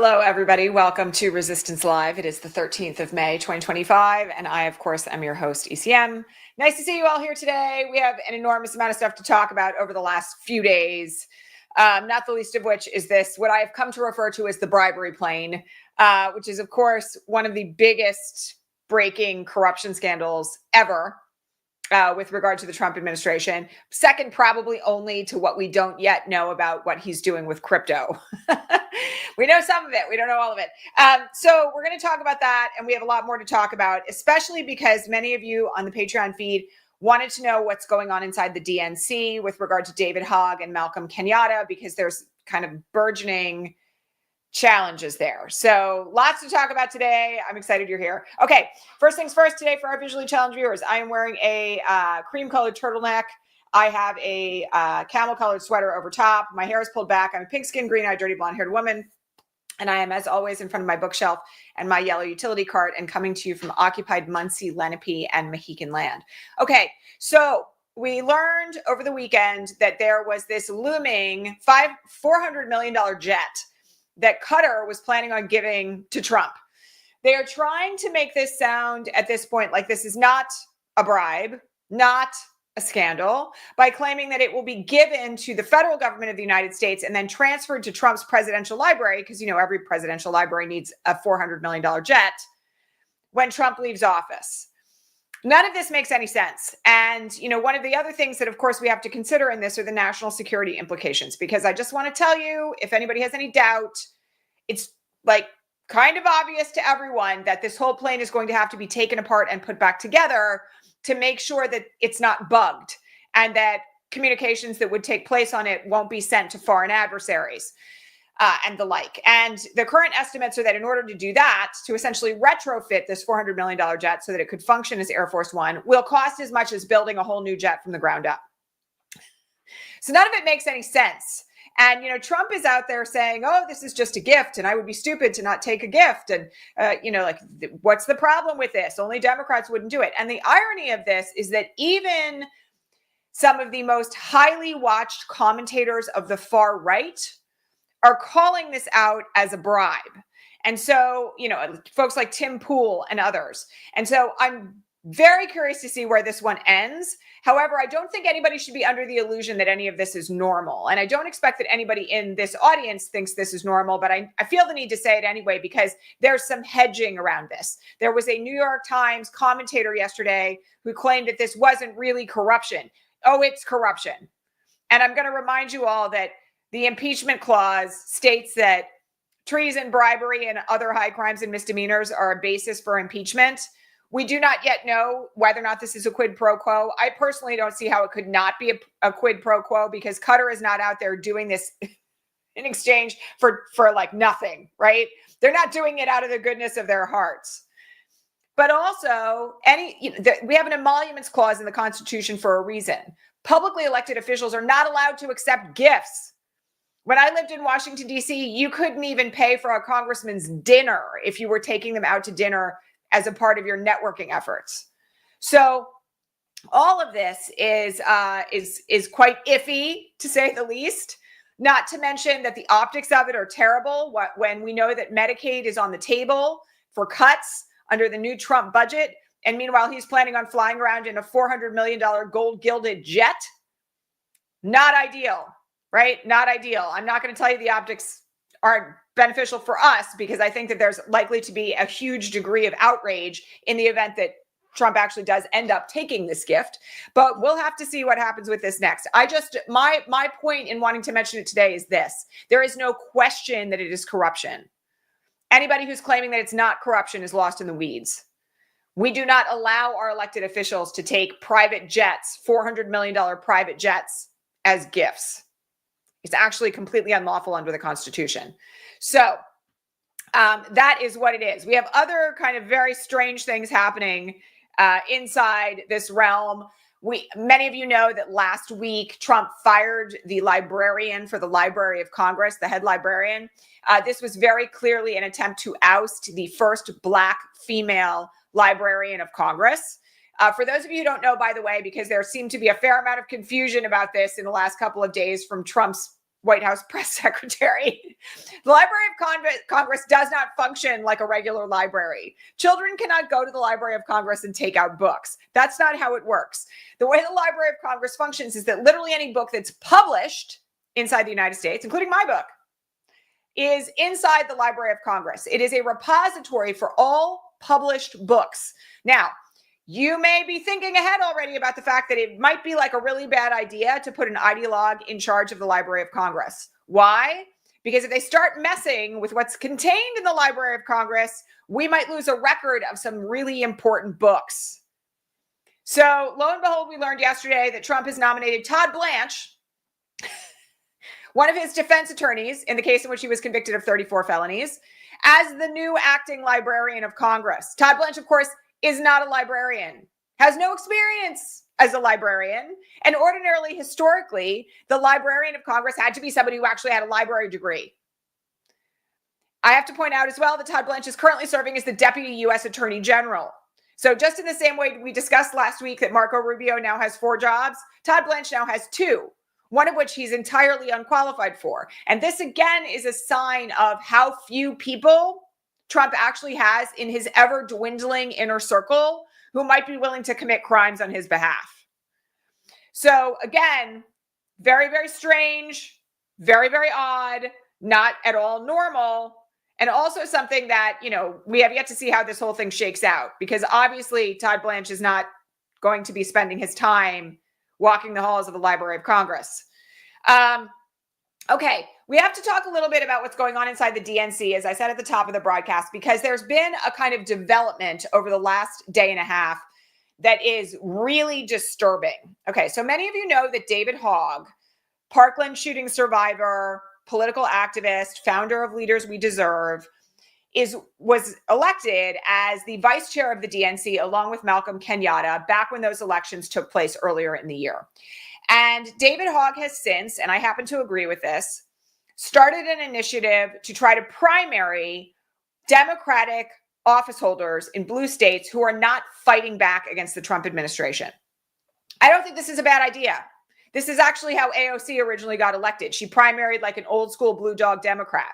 Hello, everybody. Welcome to Resistance Live. It is the 13th of May, 2025, and I, of course, am your host, ECM. Nice to see you all here today. We have an enormous amount of stuff to talk about over the last few days, not the least of which is this, what I have come to refer to as the bribery plane, which is, of course, one of the biggest breaking corruption scandals ever. With regard to the Trump administration. Second, probably only to what we don't yet know about what he's doing with crypto. We know some of it. We don't know all of it. So we're going to talk about that. And we have a lot more to talk about, especially because many of you on the Patreon feed wanted to know what's going on inside the DNC with regard to David Hogg and Malcolm Kenyatta, because there's kind of burgeoning challenges there. So lots to talk about today. I'm excited you're here. Okay, first things first today for our visually challenged viewers, I am wearing a cream colored turtleneck. I have a camel colored sweater over top. My hair is pulled back. I'm a pink skinned, green eyed, dirty blonde haired woman. And I am, as always, in front of my bookshelf and my yellow utility cart and coming to you from occupied Muncie, Lenape, and Mohican land. Okay, so we learned over the weekend that there was this looming $400 million jet that Qatar was planning on giving to Trump. They are trying to make this sound at this point like this is not a bribe, not a scandal, by claiming that it will be given to the federal government of the United States and then transferred to Trump's presidential library, because, you know, every presidential library needs a $400 million jet when Trump leaves office. None of this makes any sense. And, you know, one of the other things that, of course, we have to consider in this are the national security implications, because I just want to tell you, if anybody has any doubt, it's like kind of obvious to everyone that this whole plane is going to have to be taken apart and put back together to make sure that it's not bugged and that communications that would take place on it won't be sent to foreign adversaries. And the like. And the current estimates are that in order to do that, to essentially retrofit this $400 million jet so that it could function as Air Force One, will cost as much as building a whole new jet from the ground up. So none of it makes any sense. And, you know, Trump is out there saying, oh, this is just a gift, and I would be stupid to not take a gift. And, you know, like, what's the problem with this? Only Democrats wouldn't do it. And the irony of this is that even some of the most highly watched commentators of the far right are calling this out as a bribe. And so, you know, folks like Tim Pool and others. And so I'm very curious to see where this one ends. However, I don't think anybody should be under the illusion that any of this is normal. And I don't expect that anybody in this audience thinks this is normal, but I feel the need to say it anyway, because there's some hedging around this. There was a New York Times commentator yesterday who claimed that this wasn't really corruption. Oh, it's corruption. And I'm going to remind you all that the impeachment clause states that treason, bribery, and other high crimes and misdemeanors are a basis for impeachment. We do not yet know whether or not this is a quid pro quo. I personally don't see how it could not be a quid pro quo, because Qatar is not out there doing this in exchange for like nothing, right? They're not doing it out of the goodness of their hearts. But also, we have an emoluments clause in the Constitution for a reason. Publicly elected officials are not allowed to accept gifts. When I lived in Washington, D.C., you couldn't even pay for a congressman's dinner if you were taking them out to dinner as a part of your networking efforts. So all of this is quite iffy, to say the least, not to mention that the optics of it are terrible when we know that Medicaid is on the table for cuts under the new Trump budget. And meanwhile, he's planning on flying around in a $400 million gold-gilded jet. Not ideal. Right? Not ideal. I'm not going to tell you the optics aren't beneficial for us, because I think that there's likely to be a huge degree of outrage in the event that Trump actually does end up taking this gift. But we'll have to see what happens with this next. My point in wanting to mention it today is this. There is no question that it is corruption. Anybody who's claiming that it's not corruption is lost in the weeds. We do not allow our elected officials to take private jets, $400 million private jets, as gifts. It's actually completely unlawful under the Constitution. So that is what it is. We have other kind of very strange things happening inside this realm. Many of you know that last week, Trump fired the librarian for the Library of Congress, the head librarian. This was very clearly an attempt to oust the first Black female librarian of Congress. For those of you who don't know, by the way, because there seemed to be a fair amount of confusion about this in the last couple of days from Trump's White House press secretary. The Library of Congress does not function like a regular library. Children cannot go to the Library of Congress and take out books. That's not how it works. The way the Library of Congress functions is that literally any book that's published inside the United States, including my book, is inside the Library of Congress. It is a repository for all published books. Now, you may be thinking ahead already about the fact that it might be like a really bad idea to put an ideologue in charge of the Library of Congress. Why? Because if they start messing with what's contained in the Library of Congress, we might lose a record of some really important books. So lo and behold, we learned yesterday that Trump has nominated Todd Blanche, one of his defense attorneys in the case in which he was convicted of 34 felonies, as the new acting librarian of Congress. Todd Blanche, of course, is not a librarian, has no experience as a librarian. And ordinarily, historically, the Librarian of Congress had to be somebody who actually had a library degree. I have to point out as well that Todd Blanche is currently serving as the Deputy U.S. Attorney General. So just in the same way we discussed last week that Marco Rubio now has 4 jobs, Todd Blanche now has 2, one of which he's entirely unqualified for. And this, again, is a sign of how few people Trump actually has in his ever-dwindling inner circle who might be willing to commit crimes on his behalf. So again, very, very strange, very, very odd, not at all normal, and also something that, we have yet to see how this whole thing shakes out, because obviously Todd Blanche is not going to be spending his time walking the halls of the Library of Congress. Okay, we have to talk a little bit about what's going on inside the DNC, as I said at the top of the broadcast, because there's been a kind of development over the last day and a half that is really disturbing. Okay, so many of you know that David Hogg, Parkland shooting survivor, political activist, founder of Leaders We Deserve, was elected as the vice chair of the DNC along with Malcolm Kenyatta back when those elections took place earlier in the year. And David Hogg has since, and I happen to agree with this, started an initiative to try to primary Democratic office holders in blue states who are not fighting back against the Trump administration. I don't think this is a bad idea. This is actually how AOC originally got elected. She primaried like an old school blue dog Democrat.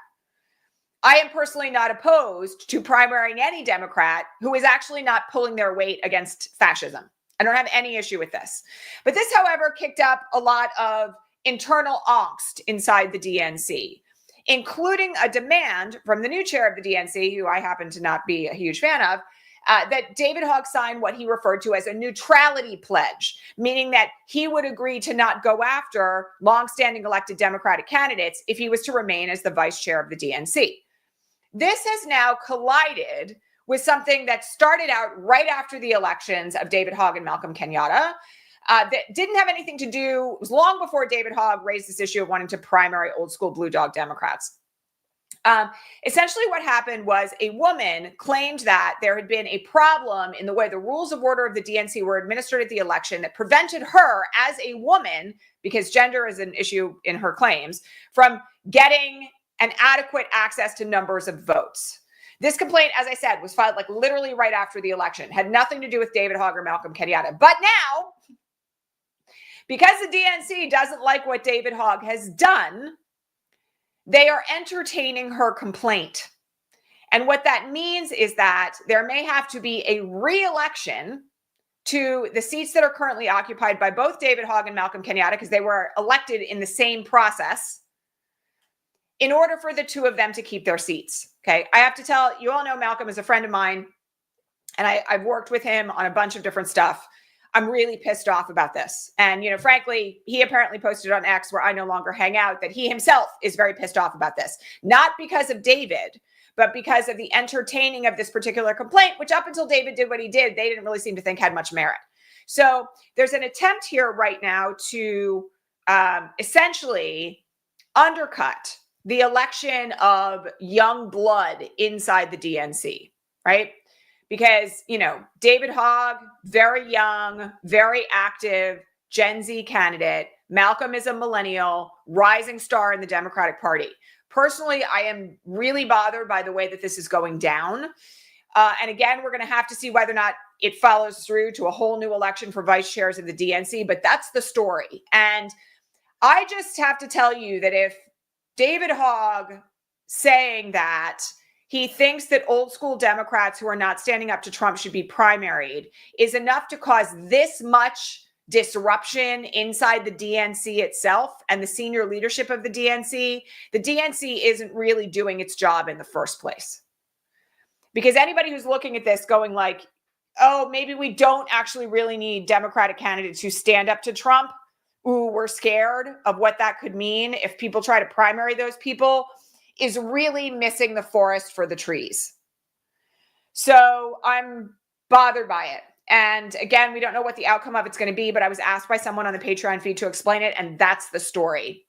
I am personally not opposed to primarying any Democrat who is actually not pulling their weight against fascism. I don't have any issue with this. But this, however, kicked up a lot of internal angst inside the DNC, including a demand from the new chair of the DNC, who I happen to not be a huge fan of, that David Hogg sign what he referred to as a neutrality pledge, meaning that he would agree to not go after longstanding elected Democratic candidates if he was to remain as the vice chair of the DNC. This has now collided with something that started out right after the elections of David Hogg and Malcolm Kenyatta, that didn't have anything to do, it was long before David Hogg raised this issue of wanting to primary old school blue dog Democrats. Essentially what happened was a woman claimed that there had been a problem in the way the rules of order of the DNC were administered at the election that prevented her as a woman, because gender is an issue in her claims, from getting an adequate access to numbers of votes. This complaint, as I said, was filed like literally right after the election, had nothing to do with David Hogg or Malcolm Kenyatta. But now, because the DNC doesn't like what David Hogg has done, they are entertaining her complaint. And what that means is that there may have to be a re-election to the seats that are currently occupied by both David Hogg and Malcolm Kenyatta, because they were elected in the same process, in order for the two of them to keep their seats. Okay, I have to tell you, all know Malcolm is a friend of mine, and I've worked with him on a bunch of different stuff. I'm really pissed off about this. And, frankly, he apparently posted on X, where I no longer hang out, that he himself is very pissed off about this. Not because of David, but because of the entertaining of this particular complaint, which up until David did what he did, they didn't really seem to think had much merit. So there's an attempt here right now to essentially undercut the election of young blood inside the DNC, right? Because, David Hogg, very young, very active, Gen Z candidate. Malcolm is a millennial, rising star in the Democratic Party. Personally, I am really bothered by the way that this is going down. And again, we're going to have to see whether or not it follows through to a whole new election for vice chairs of the DNC, but that's the story. And I just have to tell you that if David Hogg saying that he thinks that old school Democrats who are not standing up to Trump should be primaried is enough to cause this much disruption inside the DNC itself and the senior leadership of the DNC isn't really doing its job in the first place. Because anybody who's looking at this going like, oh, maybe we don't actually really need Democratic candidates who stand up to Trump. Ooh, we're scared of what that could mean if people try to primary those people, is really missing the forest for the trees. So I'm bothered by it. And again, we don't know what the outcome of it's going to be, but I was asked by someone on the Patreon feed to explain it, and that's the story.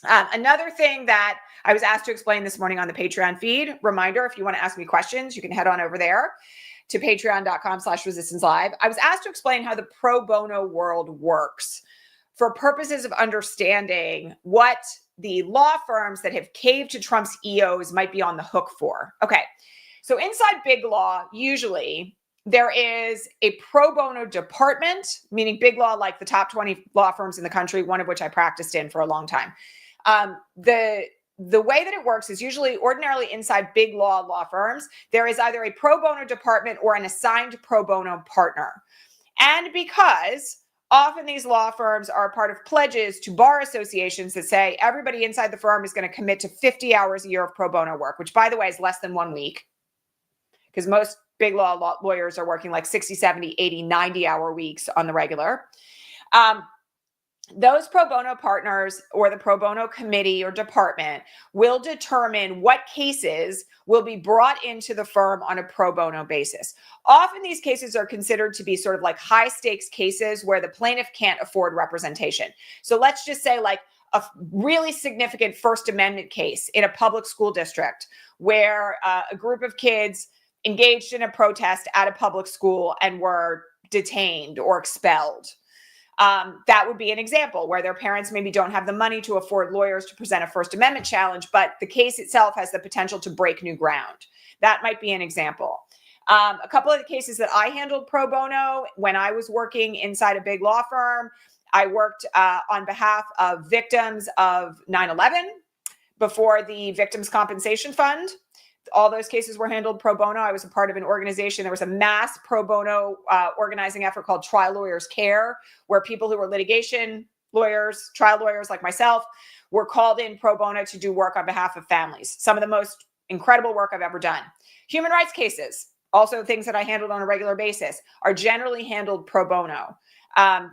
Another thing that I was asked to explain this morning on the Patreon feed, reminder, if you want to ask me questions, you can head on over there to patreon.com/resistancelive. I was asked to explain how the pro bono world works for purposes of understanding what the law firms that have caved to Trump's EOs might be on the hook for. Okay, so inside big law, usually there is a pro bono department, meaning big law, like the top 20 law firms in the country, one of which I practiced in for a long time. The way that it works is usually ordinarily inside big law firms, there is either a pro bono department or an assigned pro bono partner. And because often these law firms are part of pledges to bar associations that say everybody inside the firm is going to commit to 50 hours a year of pro bono work, which, by the way, is less than 1 week, because most big law lawyers are working like 60, 70, 80, 90-hour weeks on the regular. Those pro bono partners or the pro bono committee or department will determine what cases will be brought into the firm on a pro bono basis. Often these cases are considered to be sort of like high stakes cases where the plaintiff can't afford representation. So let's just say like a really significant First Amendment case in a public school district where a group of kids engaged in a protest at a public school and were detained or expelled. That would be an example where their parents maybe don't have the money to afford lawyers to present a First Amendment challenge, but the case itself has the potential to break new ground. That might be an example. A couple of the cases that I handled pro bono when I was working inside a big law firm, I worked on behalf of victims of 9/11 before the Victims' Compensation Fund. All those cases were handled pro bono. I was a part of an organization. There was a mass pro bono organizing effort called Trial Lawyers Care, where people who were litigation lawyers, trial lawyers like myself, were called in pro bono to do work on behalf of families. Some of the most incredible work I've ever done. Human rights cases, also things that I handled on a regular basis, are generally handled pro bono.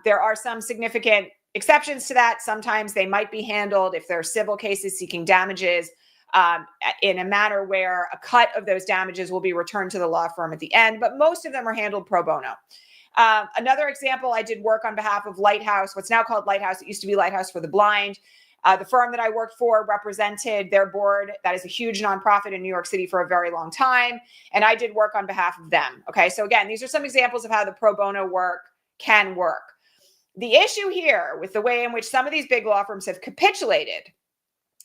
There are some significant exceptions to that. Sometimes they might be handled, if they're civil cases seeking damages, in a manner where a cut of those damages will be returned to the law firm at the end, but most of them are handled pro bono. Another example, I did work on behalf of Lighthouse, what's now called Lighthouse. It used to be Lighthouse for the Blind. The firm that I worked for represented their board. That is a huge nonprofit in New York City for a very long time. And I did work on behalf of them. Okay, so again, these are some examples of how the pro bono work can work. The issue here with the way in which some of these big law firms have capitulated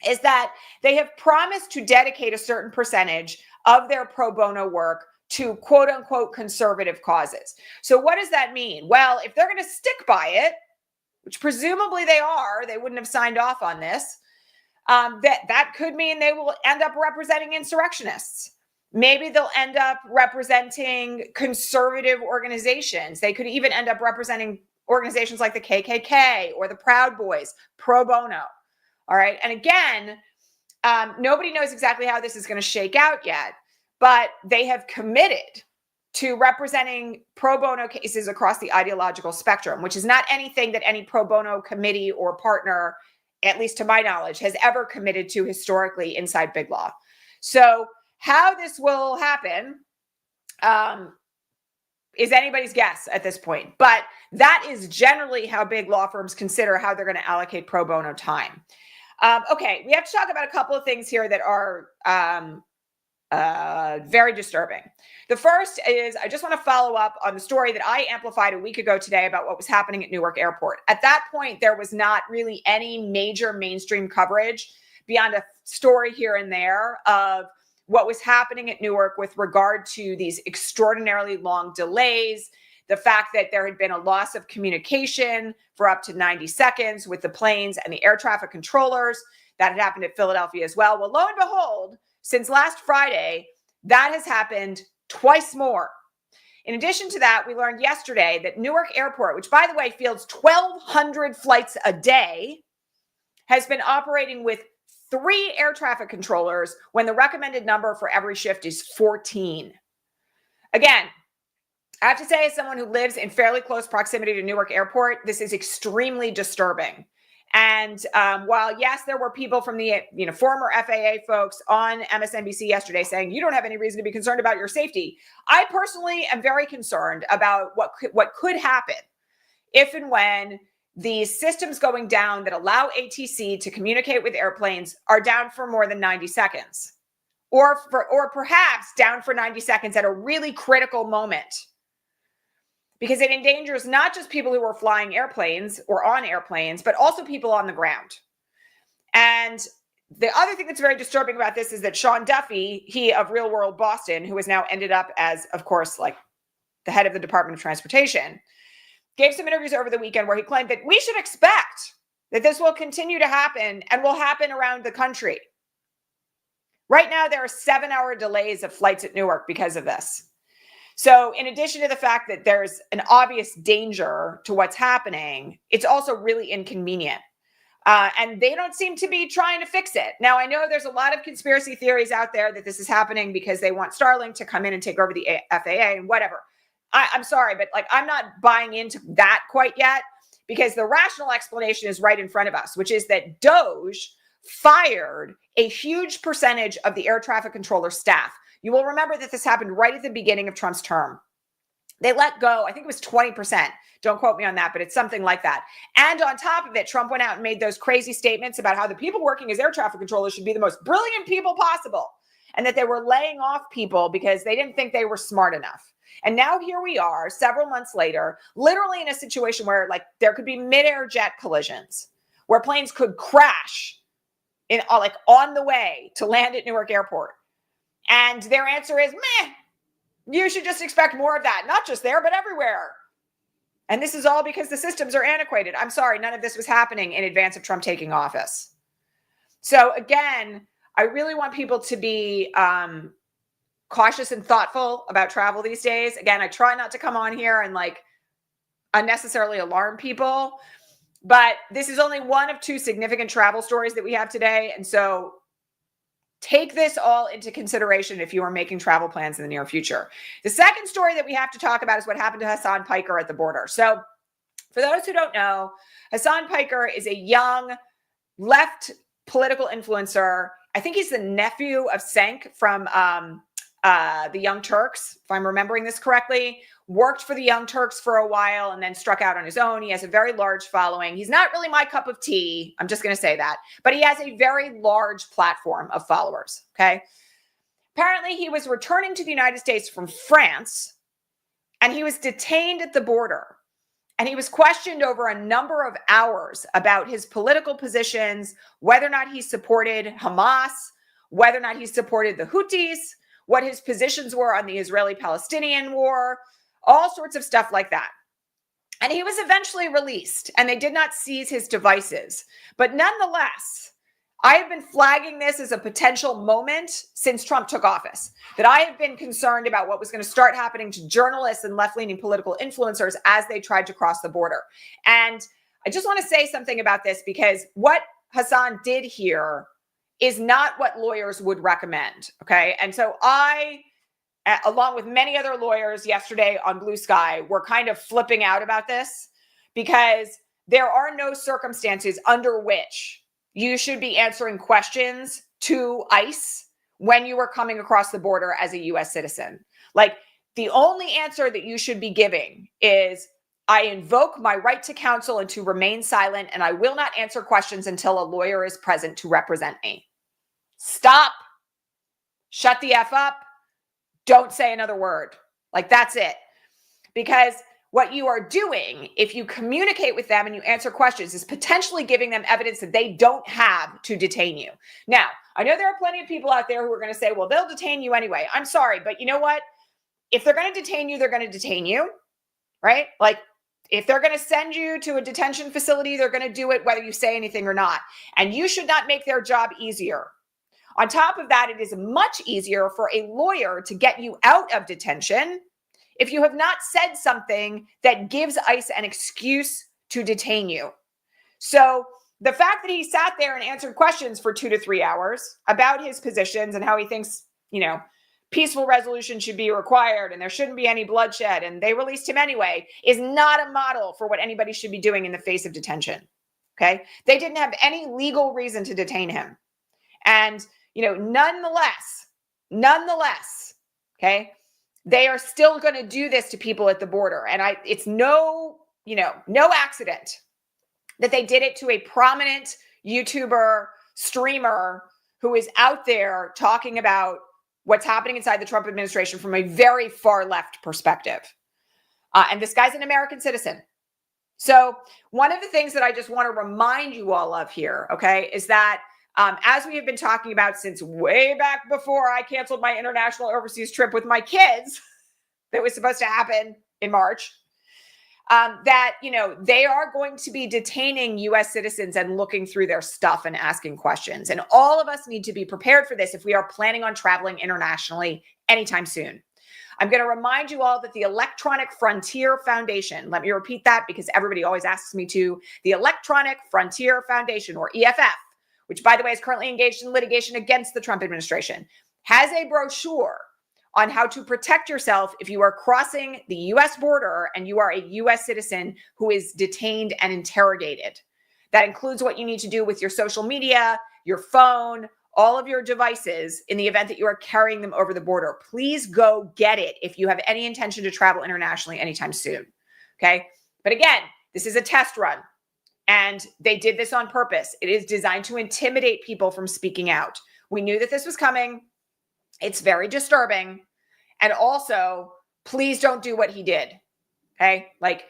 is that they have promised to dedicate a certain percentage of their pro bono work to quote unquote conservative causes. So what does that mean? Well, if they're going to stick by it, which presumably they are, they wouldn't have signed off on this, that could mean they will end up representing insurrectionists. Maybe they'll end up representing conservative organizations. They could even end up representing organizations like the KKK or the Proud Boys pro bono. All right. And again, nobody knows exactly how this is going to shake out yet, but they have committed to representing pro bono cases across the ideological spectrum, which is not anything that any pro bono committee or partner, at least to my knowledge, has ever committed to historically inside big law. So how this will happen is anybody's guess at this point. But that is generally how big law firms consider how they're going to allocate pro bono time. Okay, we have to talk about a couple of things here that are very disturbing. The first is I just want to follow up on the story that I amplified a week ago today about what was happening at Newark Airport. At that point, there was not really any major mainstream coverage beyond a story here and there of what was happening at Newark with regard to these extraordinarily long delays, the fact that there had been a loss of communication for up to 90 seconds with the planes and the air traffic controllers. That had happened at Philadelphia as well. Well, lo and behold, since last Friday, that has happened twice more. In addition to that, we learned yesterday that Newark Airport, which by the way fields 1,200 flights a day, has been operating with 3 air traffic controllers when the recommended number for every shift is 14. Again, I have to say, as someone who lives in fairly close proximity to Newark Airport, this is extremely disturbing. And while, yes, there were people from the former FAA folks on MSNBC yesterday saying you don't have any reason to be concerned about your safety, I personally am very concerned about what could happen if and when the systems going down that allow ATC to communicate with airplanes are down for more than 90 seconds, or perhaps down for 90 seconds at a really critical moment, because it endangers not just people who are flying airplanes or on airplanes, but also people on the ground. And the other thing that's very disturbing about this is that Sean Duffy, he of Real World Boston, who has now ended up as, of course, like the head of the Department of Transportation, gave some interviews over the weekend where he claimed that we should expect that this will continue to happen and will happen around the country. Right now, there are 7-hour delays of flights at Newark because of this. So in addition to the fact that there's an obvious danger to what's happening, it's also really inconvenient. And they don't seem to be trying to fix it. Now, I know there's a lot of conspiracy theories out there that this is happening because they want Starlink to come in and take over the FAA and whatever. I'm sorry, but I'm not buying into that quite yet, because the rational explanation is right in front of us, which is that DOGE fired a huge percentage of the air traffic controller staff. You will remember that this happened right at the beginning of Trump's term. They let go, I think it was 20%. Don't quote me on that, but it's something like that. And on top of it, Trump went out and made those crazy statements about how the people working as air traffic controllers should be the most brilliant people possible, and that they were laying off people because they didn't think they were smart enough. And now here we are, several months later, literally in a situation where there could be mid-air jet collisions, where planes could crash on the way to land at Newark Airport. And their answer is, meh, you should just expect more of that. Not just there, but everywhere. And this is all because the systems are antiquated. I'm sorry, none of this was happening in advance of Trump taking office. So again, I really want people to be cautious and thoughtful about travel these days. Again, I try not to come on here and unnecessarily alarm people, but this is only one of 2 significant travel stories that we have today. And so take this all into consideration if you are making travel plans in the near future. The second story that we have to talk about is what happened to Hassan Piker at the border. So for those who don't know, Hassan Piker is a young left political influencer. I think he's the nephew of Cenk from the Young Turks, if I'm remembering this correctly. Worked for the Young Turks for a while and then struck out on his own. He has a very large following. He's not really my cup of tea. I'm just going to say that. But he has a very large platform of followers. Okay. Apparently, he was returning to the United States from France, and he was detained at the border. And he was questioned over a number of hours about his political positions, whether or not he supported Hamas, whether or not he supported the Houthis, what his positions were on the Israeli-Palestinian war, all sorts of stuff like that. And he was eventually released, and they did not seize his devices. But nonetheless, I have been flagging this as a potential moment since Trump took office, that I have been concerned about what was going to start happening to journalists and left-leaning political influencers as they tried to cross the border. And I just want to say something about this, because what Hassan did here is not what lawyers would recommend. Okay. And so I, along with many other lawyers yesterday on Blue Sky, were kind of flipping out about this, because there are no circumstances under which you should be answering questions to ICE when you are coming across the border as a US citizen. The only answer that you should be giving is, I invoke my right to counsel and to remain silent, and I will not answer questions until a lawyer is present to represent me. Stop. Shut the F up. Don't say another word. That's it. Because what you are doing, if you communicate with them and you answer questions, is potentially giving them evidence that they don't have to detain you. Now, I know there are plenty of people out there who are going to say, well, they'll detain you anyway. I'm sorry, but you know what? If they're going to detain you, they're going to detain you. right? Like, if they're going to send you to a detention facility, they're going to do it whether you say anything or not. And you should not make their job easier. On top of that, it is much easier for a lawyer to get you out of detention if you have not said something that gives ICE an excuse to detain you. So the fact that he sat there and answered questions for 2 to 3 hours about his positions and how he thinks, peaceful resolution should be required and there shouldn't be any bloodshed and they released him anyway is not a model for what anybody should be doing in the face of detention. Okay. They didn't have any legal reason to detain him. And, nonetheless, okay, they are still going to do this to people at the border. And it's no accident that they did it to a prominent YouTuber streamer who is out there talking about what's happening inside the Trump administration from a very far left perspective. And this guy's an American citizen. So one of the things that I just want to remind you all of here, okay, is that as we have been talking about since way back before I canceled my international overseas trip with my kids that was supposed to happen in March, that, they are going to be detaining U.S. citizens and looking through their stuff and asking questions. And all of us need to be prepared for this if we are planning on traveling internationally anytime soon. I'm going to remind you all that the Electronic Frontier Foundation, let me repeat that because everybody always asks me to, the Electronic Frontier Foundation, or EFF, which, by the way, is currently engaged in litigation against the Trump administration, has a brochure on how to protect yourself if you are crossing the U.S. border and you are a U.S. citizen who is detained and interrogated. That includes what you need to do with your social media, your phone, all of your devices in the event that you are carrying them over the border. Please go get it if you have any intention to travel internationally anytime soon. Okay. But again, this is a test run and they did this on purpose. It is designed to intimidate people from speaking out. We knew that this was coming. It's very disturbing. And also, please don't do what he did. Okay. Like,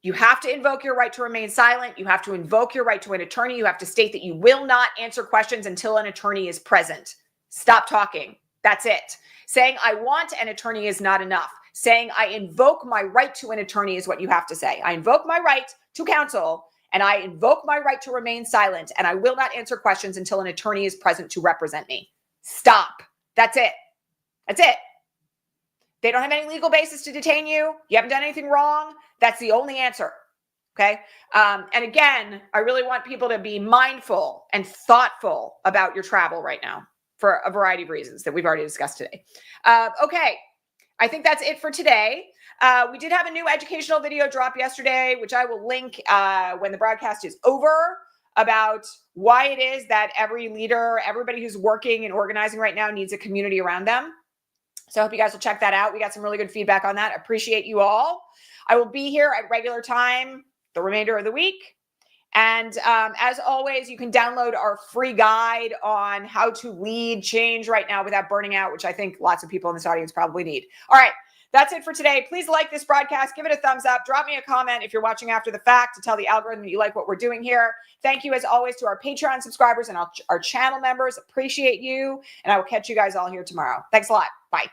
you have to invoke your right to remain silent. You have to invoke your right to an attorney. You have to state that you will not answer questions until an attorney is present. Stop talking. That's it. Saying I want an attorney is not enough. Saying I invoke my right to an attorney is what you have to say. I invoke my right to counsel and I invoke my right to remain silent and I will not answer questions until an attorney is present to represent me. Stop. That's it. That's it. They don't have any legal basis to detain you. You haven't done anything wrong. That's the only answer. Okay. And again, I really want people to be mindful and thoughtful about your travel right now for a variety of reasons that we've already discussed today. Okay. I think that's it for today. We did have a new educational video drop yesterday, which I will link when the broadcast is over, about why it is that every leader, everybody who's working and organizing right now needs a community around them. So I hope you guys will check that out. We got some really good feedback on that. I appreciate you all. I will be here at regular time the remainder of the week. And as always, you can download our free guide on how to lead change right now without burning out, which I think lots of people in this audience probably need. All right. That's it for today. Please like this broadcast. Give it a thumbs up. Drop me a comment if you're watching after the fact to tell the algorithm that you like what we're doing here. Thank you, as always, to our Patreon subscribers and our channel members. Appreciate you. And I will catch you guys all here tomorrow. Thanks a lot. Bye.